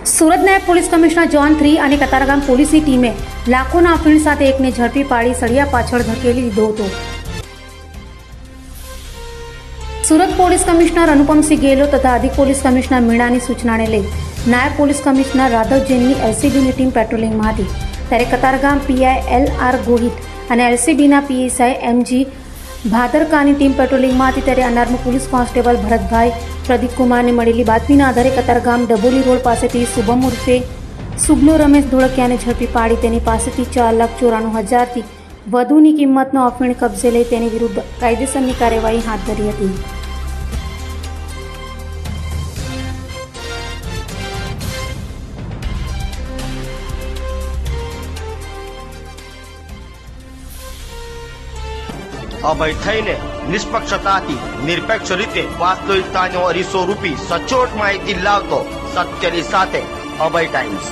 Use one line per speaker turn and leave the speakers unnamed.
સુરત નાયબ police commissioner zone 3 અને કતારગામ પોલીસની ટીમે લાખોના અફીણ સાથે એકને ઝડપી પાડી સળિયા પાછળ ધકેલી દીધો હતો. સુરત પોલીસ કમિશનર અનુપમસિંહ ગેહલોત તથા અધિક પોલીસ કમિશનર મીણાની સૂચનાને લઈ નાયબ પોલીસ કમિશનર રાઘવ જૈનની એલસીબીની ટીમ પેટ્રોલિંગમાં હતી. ત્યારે કતારગામ પીઆઈ એલ.આર. ગોહિત અને એલસીબીના પીએસઆઈ એમ.જી. ભાદરકાની ટીમ પેટ્રોલિંગમાં હતી. ત્યારે અનાર્મ પોલીસ કોન્સ્ટેબલ ભરતભાઈ પ્રદીપકુમારને મળેલી બાતમીના આધારે કતારગામ ડબોલી રોડ પાસેથી શુભમ ઉર્ફે સુગલો રમેશ ધોળકિયાને ઝડપી પાડી તેની પાસેથી 4,94,000થી વધુની કિંમતનો અફીણ કબજે લઈ તેની વિરુદ્ધ કાયદેસરની કાર્યવાહી હાથ ધરી હતી.
અભય થઈને નિષ્પક્ષતાથી નિરપેક્ષ રીતે વાસ્તવિકતાનો અરીસો રૂપી સચોટ માહિતી લાવતો સત્યની સાથે અભય ટાઈમ્સ.